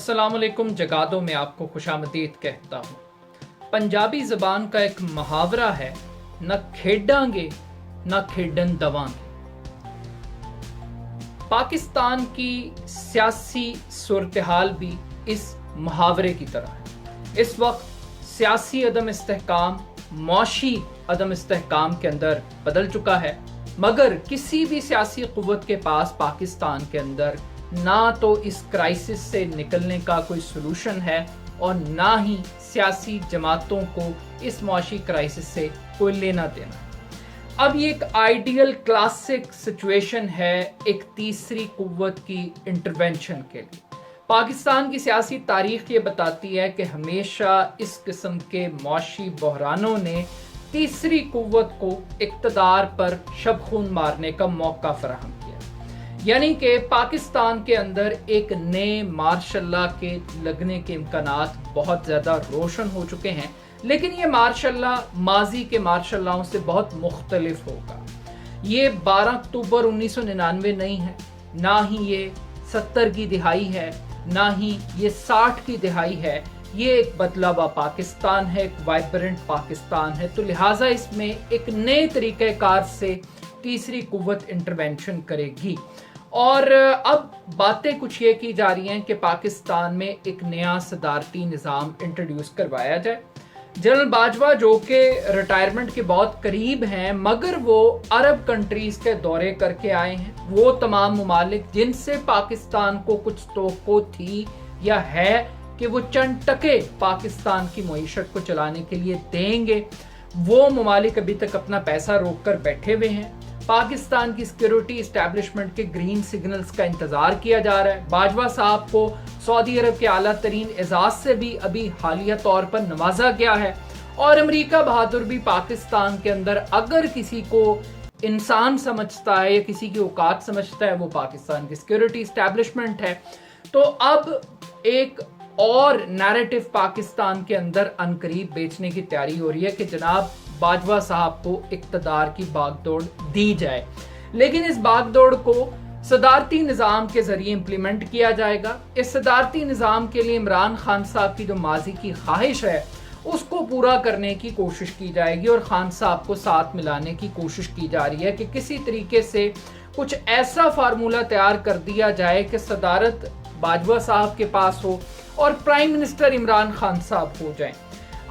अस्सलाम वालेकुम। जगादो में आपको खुशामदीद कहता हूँ। पंजाबी ज़बान का एक मुहावरा है, न खेडांगे न खेडन दवांगे। पाकिस्तान की सियासी सूरत हाल भी इस मुहावरे की तरह है। इस वक्त सियासी अदम इस्तेहकाम मौशी अदम इस्तेहकाम के अंदर बदल चुका है, मगर किसी भी सियासी क़ुव्वत के पास पाकिस्तान के अंदर ना तो इस क्राइसिस से निकलने का कोई सलूशन है और ना ही सियासी जमातों को इस मौशी क्राइसिस से कोई लेना देना है। अब ये एक आइडियल क्लासिक सिचुएशन है एक तीसरी कुव्वत की इंटरवेंशन के लिए। पाकिस्तान की सियासी तारीख ये बताती है कि हमेशा इस किस्म के मौशी बहरानों ने तीसरी कुव्वत को इक़्तिदार पर शबखून मारने का मौका फराहम किया। यानी कि पाकिस्तान के अंदर एक नए मार्शल लॉ के लगने के इम्कानात बहुत ज़्यादा रोशन हो चुके हैं, लेकिन ये मार्शल लॉ माजी के मार्शल लॉ से बहुत मुख्तलिफ होगा। ये 12 अक्टूबर 1999 नहीं है, ना ही ये 70 की दिहाई है, ना ही ये 60 की दिहाई है। ये एक बदला हुआ पाकिस्तान है, एक वाइब्रेंट पाकिस्तान है। तो लिहाजा इसमें एक नए तरीक़ेकार से तीसरी कुव्वत इंटरवेंशन करेगी। और अब बातें कुछ ये की जा रही हैं कि पाकिस्तान में एक नया सदारती निज़ाम इंट्रोड्यूस करवाया जाए। जनरल बाजवा जो कि रिटायरमेंट के बहुत करीब हैं, मगर वो अरब कंट्रीज़ के दौरे करके आए हैं, वो तमाम ममालिक जिनसे पाकिस्तान को कुछ तवक्को थी या है कि वो चंद टके पाकिस्तान की मईशत को चलाने के लिए देंगे, वो ममालिक अभी तक अपना पैसा रोक कर बैठे हुए हैं। पाकिस्तान की सिक्योरिटी इस्टेब्लिशमेंट के ग्रीन सिग्नल्स का इंतजार किया जा रहा है। बाजवा साहब को सऊदी अरब के आला तरीन एजाज से भी अभी हालिया तौर पर नवाजा गया है। और अमेरिका बहादुर भी पाकिस्तान के अंदर अगर किसी को इंसान समझता है या किसी की औकात समझता है, वो पाकिस्तान की सिक्योरिटी इस्टेब्लिशमेंट है। तो अब एक और नैरेटिव पाकिस्तान के अंदर अनकरीब बेचने की तैयारी हो रही है कि जनाब बाजवा साहब को इक़्तिदार की बागदौड़ दी जाए, लेकिन इस बागदौड़ को सदारती निज़ाम के जरिए इम्प्लीमेंट किया जाएगा। इस सदारती निज़ाम के लिए इमरान खान साहब की जो माजी की ख्वाहिश है उसको पूरा करने की कोशिश की जाएगी और खान साहब को साथ मिलाने की कोशिश की जा रही है कि किसी तरीके से कुछ ऐसा फार्मूला तैयार कर दिया जाए कि सदारत बाजवा साहब के पास हो और प्राइम मिनिस्टर इमरान खान साहब हो जाएं।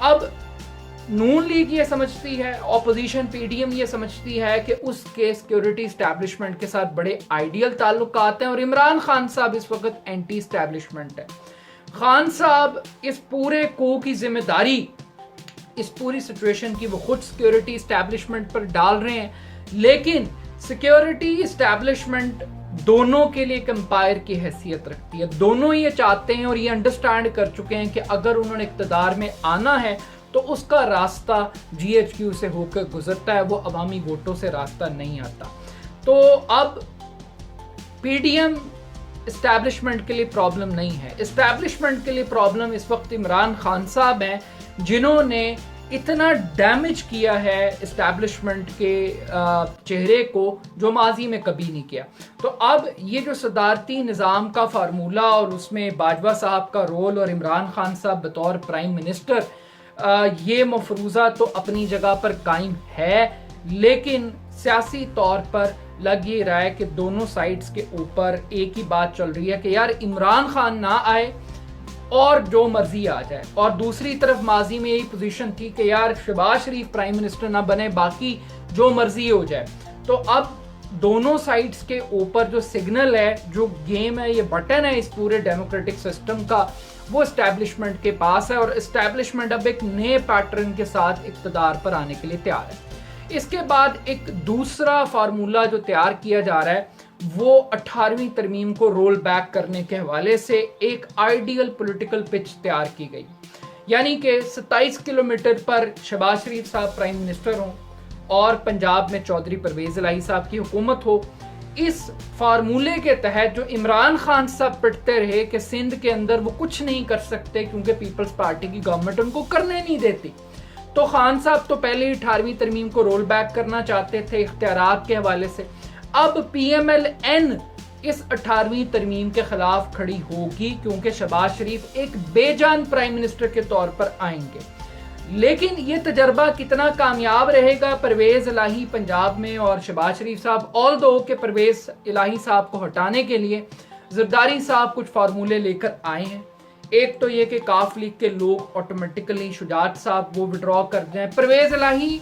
अब नून लीग ये समझती है, ऑपोजिशन पीडीएम ये समझती है कि उसके सिक्योरिटी इस्टेब्लिशमेंट के साथ बड़े आइडियल ताल्लुकात हैं और इमरान खान साहब इस वक्त एंटी इस्टेब्लिशमेंट है। खान साहब इस पूरे को की जिम्मेदारी, इस पूरी सिचुएशन की वो खुद सिक्योरिटी इस्टेब्लिशमेंट पर डाल रहे हैं, लेकिन सिक्योरिटी इस्टेब्लिशमेंट दोनों के लिए कंपायर की हैसियत रखती है। दोनों ये चाहते हैं और ये अंडरस्टैंड कर चुके हैं कि अगर उन्होंने इक़्तिदार में आना है तो उसका रास्ता जीएचक्यू से होकर गुजरता है, वो अवामी वोटों से रास्ता नहीं आता। तो अब पीडीएम इस्टेब्लिशमेंट के लिए प्रॉब्लम नहीं है, इस्टेब्लिशमेंट के लिए प्रॉब्लम इस वक्त इमरान खान साहब हैं, जिन्होंने इतना डैमेज किया है इस्टेब्लिशमेंट के चेहरे को जो माजी में कभी नहीं किया। तो अब ये जो सदारती निज़ाम का फार्मूला और उसमें बाजवा साहब का रोल और इमरान खान साहब बतौर प्राइम मिनिस्टर, ये मफरूज़ा तो अपनी जगह पर कायम है, लेकिन सियासी तौर पर लग ये रहा है कि दोनों साइड्स के ऊपर एक ही बात चल रही है कि यार इमरान खान ना आए और जो मर्जी आ जाए। और दूसरी तरफ माजी में यही पोजीशन थी कि यार शहबाज शरीफ प्राइम मिनिस्टर ना बने, बाकी जो मर्जी हो जाए। तो अब दोनों साइड्स के ऊपर जो सिग्नल है, जो गेम है, ये बटन है इस पूरे डेमोक्रेटिक सिस्टम का, वो एस्टेब्लिशमेंट के पास है और एस्टेब्लिशमेंट अब एक नए पैटर्न के साथ इक़्तिदार पर आने के लिए तैयार है। इसके बाद एक दूसरा फार्मूला जो तैयार किया जा रहा है वो 18वीं तरमीम को रोल बैक करने के हवाले से एक आइडियल पॉलिटिकल पिच तैयार की गई। यानी कि 27 किलोमीटर पर शहबाज शरीफ साहब प्राइम मिनिस्टर हों और पंजाब में चौधरी परवेज इलाही साहब की हुकूमत हो। इस फार्मूले के तहत जो इमरान खान साहब पिटते रहे कि सिंध के अंदर वो कुछ नहीं कर सकते क्योंकि पीपल्स पार्टी की गवर्नमेंट उनको करने नहीं देती, तो खान साहब तो पहले ही 18वीं तरमीम को रोल बैक करना चाहते थे इख्तियारात के हवाले से। अब PMLN اس 18ویں ترمیم کے خلاف کھڑی ہوگی، کیونکہ شہباز شریف ایک بے جان پرائم منسٹر کے طور پر آئیں گے۔ لیکن یہ تجربہ کتنا کامیاب رہے گا پرویز الہی پنجاب میں اور شہباز شریف صاحب، آلدو کہ پرویز الہی صاحب کو ہٹانے کے لیے زرداری صاحب کچھ فارمولے لے کر آئے ہیں۔ ایک تو یہ کہ کاف لیگ کے لوگ آٹومیٹکلی شجاعت صاحب وہ وڈرا کر جائیں، پرویز الہی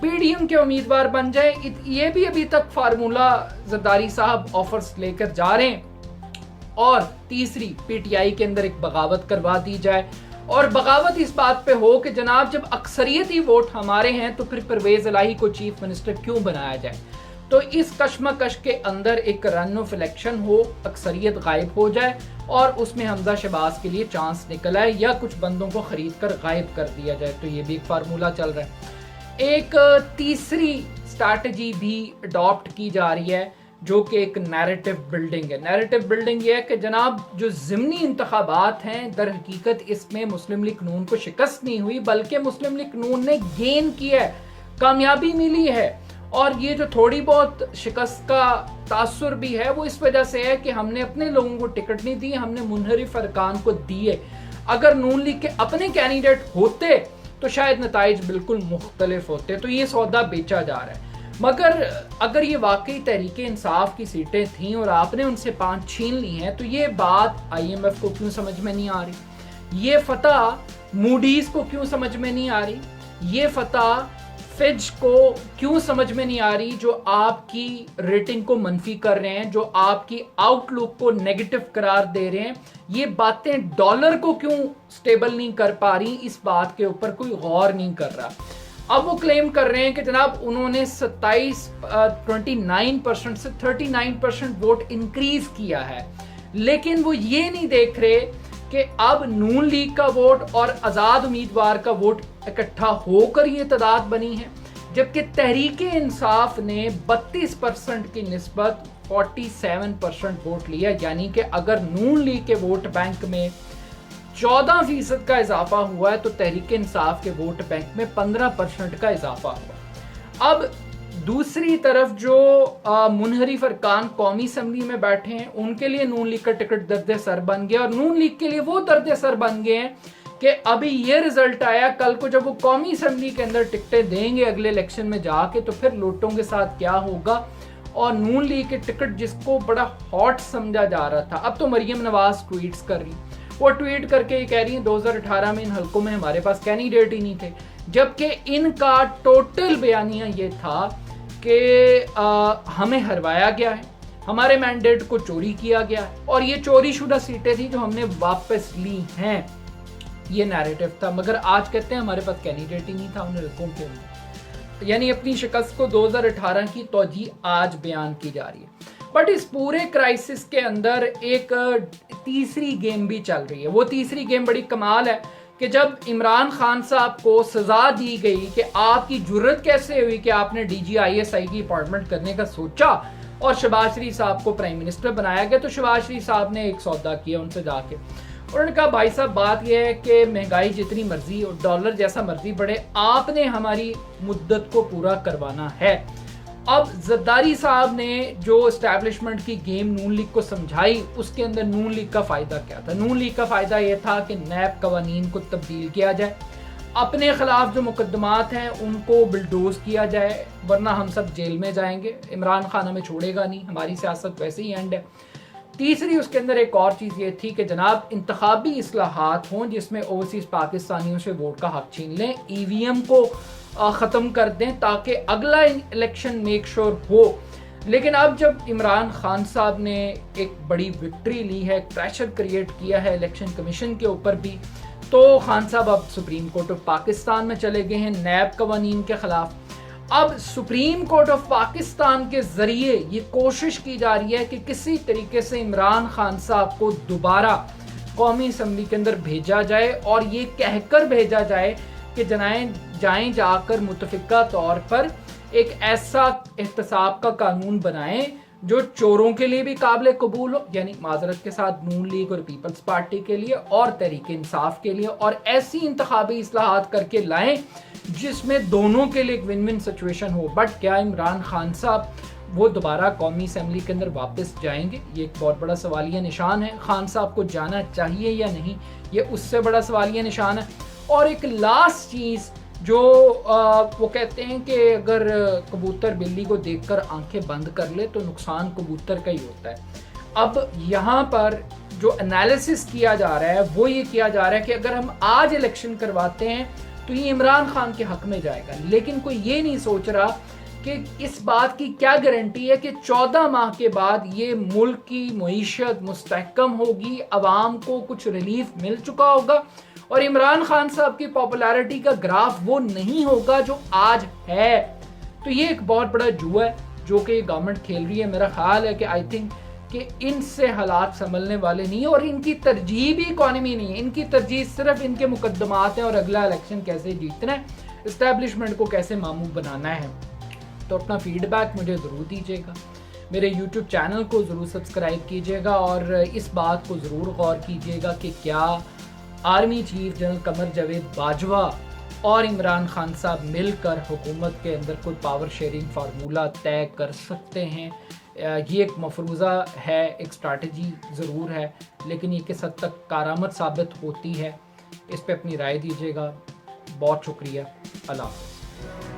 پی ڈی ایم کے امیدوار بن جائے، یہ بھی ابھی تک فارمولہ زرداری صاحب آفرز لے کر جا رہے ہیں۔ اور تیسری، پی ٹی آئی کے اندر ایک بغاوت کروا دی جائے، اور بغاوت اس بات پہ ہو کہ جناب جب اکثریتی ووٹ ہمارے ہیں تو پھر پرویز الہی کو چیف منسٹر کیوں بنایا جائے۔ تو اس کشمکش کے اندر ایک رن آف الیکشن ہو، اکثریت غائب ہو جائے اور اس میں حمزہ شہباز کے لیے چانس نکل آئے، یا کچھ بندوں کو خرید کر غائب کر دیا جائے، تو یہ بھی ایک فارمولہ چل رہا ہے۔ ایک تیسری اسٹریٹجی بھی اڈاپٹ کی جا رہی ہے جو کہ ایک نیریٹو بلڈنگ ہے۔ نیریٹو بلڈنگ یہ ہے کہ جناب جو ضمنی انتخابات ہیں، در حقیقت اس میں مسلم لیگ نون کو شکست نہیں ہوئی، بلکہ مسلم لیگ نون نے گین کیا ہے، کامیابی ملی ہے۔ اور یہ جو تھوڑی بہت شکست کا تاثر بھی ہے وہ اس وجہ سے ہے کہ ہم نے اپنے لوگوں کو ٹکٹ نہیں دی، ہم نے منحرف ارکان کو دیے۔ اگر نون لیگ کے اپنے کینڈیڈیٹ ہوتے تو شاید نتائج بالکل مختلف ہوتے۔ تو یہ سودا بیچا جا رہا ہے، مگر اگر یہ واقعی تحریک انصاف کی سیٹیں تھیں اور آپ نے ان سے 5 چھین لی ہیں تو یہ بات آئی ایم ایف کو کیوں سمجھ میں نہیں آ رہی؟ یہ فتح موڈیز کو کیوں سمجھ میں نہیں آ رہی؟ یہ فتح فج کو کیوں سمجھ میں نہیں آ رہی، جو آپ کی ریٹنگ کو منفی کر رہے ہیں، جو آپ کی آؤٹ لک کو نیگیٹو قرار دے رہے ہیں؟ یہ باتیں ڈالر کو کیوں سٹیبل نہیں کر پا رہی؟ اس بات کے اوپر کوئی غور نہیں کر رہا۔ اب وہ کلیم کر رہے ہیں کہ جناب انہوں نے 29% سے 39% ووٹ انکریز کیا ہے، لیکن وہ یہ نہیں دیکھ رہے کہ اب نون لیگ کا ووٹ اور آزاد امیدوار کا ووٹ اکٹھا ہو کر یہ تعداد بنی ہے، جبکہ تحریک انصاف نے 32% کی نسبت 47% ووٹ لیا، یعنی کہ اگر نون لیگ کے ووٹ بینک میں 14% کا اضافہ ہوا ہے تو تحریک انصاف کے ووٹ بینک میں 15% کا اضافہ ہوا۔ اب دوسری طرف جو منحرف ارکان قومی اسمبلی میں بیٹھے ہیں ان کے لیے نون لیگ کا ٹکٹ درد سر بن گیا، اور نون لیگ کے لیے وہ درد سر بن گئے ہیں کہ ابھی یہ رزلٹ آیا، کل کو جب وہ قومی اسمبلی کے اندر ٹکٹیں دیں گے اگلے الیکشن میں جا کے تو پھر لوٹوں کے ساتھ کیا ہوگا۔ اور نون لیگ کے ٹکٹ جس کو بڑا ہاٹ سمجھا جا رہا تھا، اب تو مریم نواز ٹویٹس کر رہی، وہ ٹویٹ کر کے یہ کہہ رہی ہیں 2018 میں ان حلقوں میں ہمارے پاس کینڈیڈیٹ ہی نہیں تھے، جبکہ ان کا ٹوٹل بیانیہ یہ تھا کہ ہمیں ہروایا گیا ہے، ہمارے مینڈیٹ کو چوری کیا گیا ہے، اور یہ چوری شدہ سیٹیں تھیں جو ہم نے واپس لی ہیں۔ یہ نیریٹو تھا، مگر آج کہتے ہیں ہمارے پاس کینڈیڈیٹ ہی نہیں تھا ان حلقوں کے لیے، یعنی اپنی شکست کو 2018 کی توجیہ آج بیان کی جا رہی ہے۔ بٹ اس پورے کرائسس کے اندر ایک تیسری گیم بھی چل رہی ہے۔ وہ تیسری گیم بڑی کمال ہے کہ جب عمران خان صاحب کو سزا دی گئی کہ آپ کی جرت کیسے ہوئی کہ آپ نے D G I S I کی اپائنٹمنٹ کرنے کا سوچا اور شہباز شریف صاحب کو پرائم منسٹر بنایا گیا، تو شہباز شریف صاحب نے ایک سودا کیا ان سے جا کے، انہوں نے کہا بھائی صاحب بات یہ ہے کہ مہنگائی جتنی مرضی اور ڈالر جیسا مرضی بڑھے، آپ نے ہماری مدت کو پورا کروانا ہے۔ اب زرداری صاحب نے جو اسٹیبلشمنٹ کی گیم نون لیگ کو سمجھائی، اس کے اندر نون لیگ کا فائدہ کیا تھا؟ نون لیگ کا فائدہ یہ تھا کہ نیب قوانین کو تبدیل کیا جائے، اپنے خلاف جو مقدمات ہیں ان کو بلڈوز کیا جائے، ورنہ ہم سب جیل میں جائیں گے، عمران خان ہمیں چھوڑے گا نہیں، ہماری سیاست ویسے ہی اینڈ ہے۔ تیسری اس کے اندر ایک اور چیز یہ تھی کہ جناب انتخابی اصلاحات ہوں جس میں اوورسیز پاکستانیوں سے ووٹ کا حق چھین لیں، ای وی ایم کو ختم کر دیں تاکہ اگلا الیکشن میک شور ہو۔ لیکن اب جب عمران خان صاحب نے ایک بڑی وکٹری لی ہے، پریشر کریٹ کیا ہے الیکشن کمیشن کے اوپر بھی، تو خان صاحب اب سپریم کورٹ آف پاکستان میں چلے گئے ہیں نیب قوانین کے خلاف۔ اب سپریم کورٹ آف پاکستان کے ذریعے یہ کوشش کی جا رہی ہے کہ کسی طریقے سے عمران خان صاحب کو دوبارہ قومی اسمبلی کے اندر بھیجا جائے، اور یہ کہہ کر بھیجا جائے کہ جائیں جا کر متفقہ طور پر ایک ایسا احتساب کا قانون بنائیں جو چوروں کے لیے بھی قابل قبول ہو، یعنی معذرت کے ساتھ نون لیگ اور پیپلز پارٹی کے لیے اور تحریک انصاف کے لیے، اور ایسی انتخابی اصلاحات کر کے لائیں جس میں دونوں کے لیے ایک one one situation who. But کیا عمران خان صاحب वो दोबारा कौमी असम्बली के अंदर वापस जाएंगे? ये एक बहुत बड़ा सवालिया निशान है। खान साहब को जाना चाहिए या नहीं, ये उससे बड़ा सवालिया निशान है। और एक लास्ट चीज़ जो वो कहते हैं कि अगर कबूतर बिल्ली को देखकर आंखें बंद कर ले तो नुकसान कबूतर का ही होता है। अब यहाँ पर जो एनालिसिस किया जा रहा है वो ये किया जा रहा है कि अगर हम आज इलेक्शन करवाते हैं तो ये इमरान खान के हक में जाएगा, लेकिन कोई ये नहीं सोच रहा कि इस बात की क्या गारंटी है कि 14 माह के बाद ये मुल्क की मईशत मुस्तहकम होगी, अवाम को कुछ रिलीफ मिल चुका होगा और इमरान खान साहब की पॉपुलैरिटी का ग्राफ वो नहीं होगा जो आज है। तो ये एक बहुत बड़ा जुआ है जो कि गवर्नमेंट खेल रही है। मेरा ख्याल है कि आई थिंक कि इनसे हालात संभलने वाले नहीं है और इनकी तरजीह भी इकॉनमी नहीं है, इनकी तरजीह सिर्फ इनके मुकदमात हैं और अगला इलेक्शन कैसे जीतना है, इस्टेब्लिशमेंट को कैसे मामूल बनाना है। तो अपना फीडबैक मुझे ज़रूर दीजिएगा, मेरे YouTube चैनल को ज़रूर सब्सक्राइब कीजिएगा और इस बात को ज़रूर गौर कीजिएगा कि क्या army chief general Qamar Javed Bajwa और इमरान खान साहब मिलकर हुकूमत के अंदर कोई पावर शेयरिंग फार्मूला तय कर सकते हैं। ये एक मफरूज़ा है, एक स्ट्रैटेजी ज़रूर है, लेकिन ये किस हद तक कारआमद साबित होती है, इस पे अपनी राय दीजिएगा। बहुत शुक्रिया। अल्लाह हाफ़िज़।